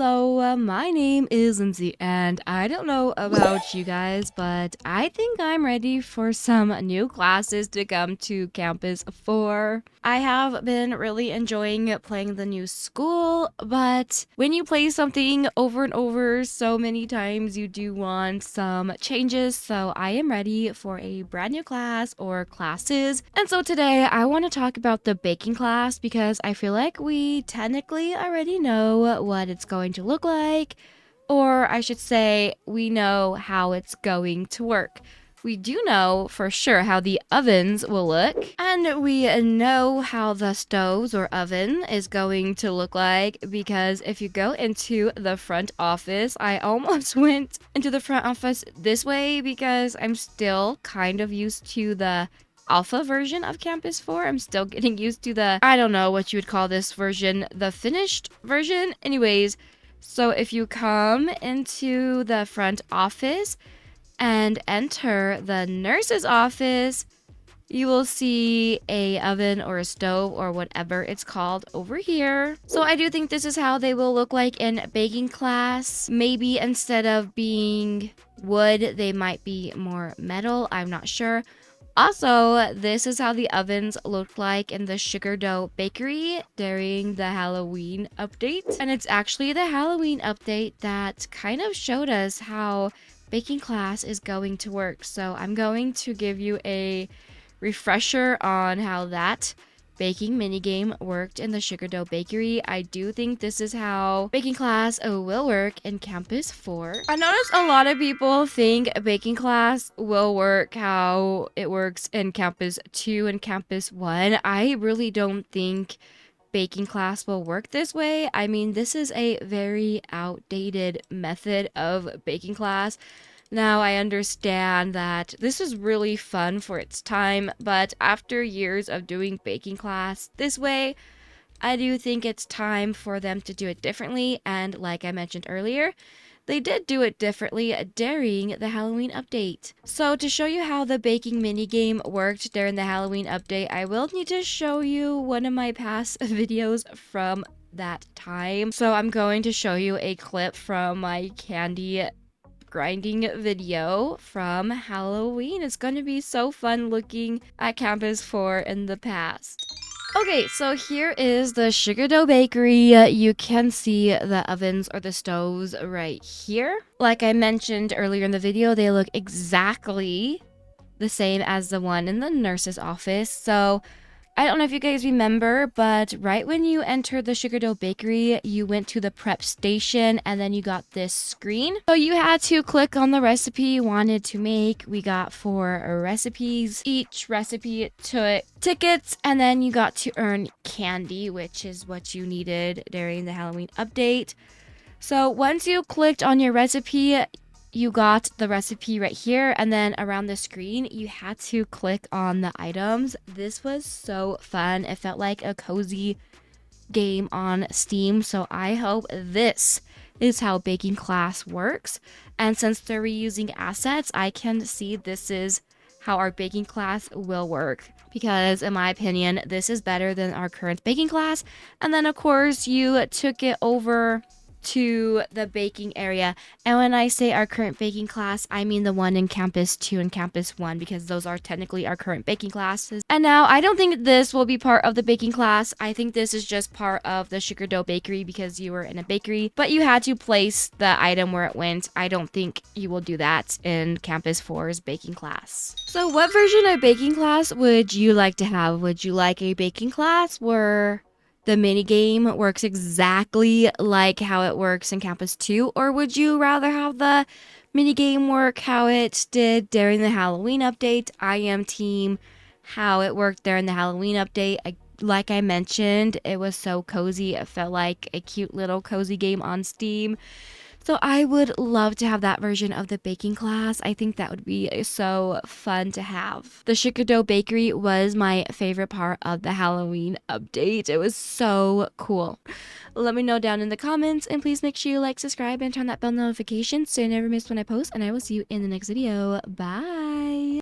Hello, my name is Lindsay, and I don't know about you guys, but I think I'm ready for some new classes to come to campus for. I have been really enjoying playing the new school, but when you play something over and over so many times, you do want some changes, so I am ready for a brand new class or classes. And so today I want to talk about the baking class because I feel like we technically already know what it's going to look like, or I should say, we know how it's going to work. We do know for sure how the ovens will look, and we know how the stoves or oven is going to look like because if you go into the front office, I almost went into the front office this way because I'm still kind of used to the alpha version of Campus 4. I'm still getting used to the, I don't know what you would call this version, the finished version. Anyways, so if you come into the front office and enter the nurse's office, you will see a oven or a stove or whatever it's called over here. So I do think this is how they will look like in baking class. Maybe instead of being wood, they might be more metal. I'm not sure. Also, this is how the ovens looked like in the Sugar Dough Bakery during the Halloween update. And it's actually the Halloween update that kind of showed us how baking class is going to work. So I'm going to give you a refresher on how that baking minigame worked in the Sugar Dough Bakery. I do think this is how baking class will work in Campus 4. I noticed a lot of people think baking class will work how it works in Campus 2 and Campus 1. I really don't think baking class will work this way. I mean, this is a very outdated method of baking class. Now, I understand that this is really fun for its time, but after years of doing baking class this way, I do think it's time for them to do it differently. And like I mentioned earlier, they did do it differently during the Halloween update. So to show you how the baking minigame worked during the Halloween update, I will need to show you one of my past videos from that time. So I'm going to show you a clip from my candy grinding video from Halloween. It's going to be so fun looking at Campus 4 in the past. Okay, so here is the Sugar Dough Bakery. You can see the ovens or the stoves right here. Like I mentioned earlier in the video, they look exactly the same as the one in the nurse's office. So I don't know if you guys remember, but right when you entered the Sugar Dough Bakery, you went to the prep station and then you got this screen. So you had to click on the recipe you wanted to make. We got 4 recipes. Each recipe took tickets and then you got to earn candy, which is what you needed during the Halloween update. So once you clicked on your recipe, you got the recipe right here, and then around the screen you had to click on the items. This was so fun. It felt like a cozy game on Steam, so I hope this is how baking class works. And since they're reusing assets, I can see this is how our baking class will work, because in my opinion this is better than our current baking class. And then of course you took it over to the baking area. And when I say our current baking class, I mean the one in Campus 2 and Campus 1, because those are technically our current baking classes. And now I don't think this will be part of the baking class. I think this is just part of the Sugar Dough Bakery because you were in a bakery, but you had to place the item where it went. I don't think you will do that in Campus 4's baking class. So what version of baking class would you like to have? Would you like a baking class where the minigame works exactly like how it works in Campus 2? Or would you rather have the minigame work how it did during the Halloween update? I am team how it worked during the Halloween update. Like I mentioned, it was so cozy. It felt like a cute little cozy game on Steam. So I would love to have that version of the baking class. I think that would be so fun to have. The Sugar Dough Bakery was my favorite part of the Halloween update. It was so cool. Let me know down in the comments, and please make sure you like, subscribe, and turn that bell notification so you never miss when I post, and I will see you in the next video. Bye!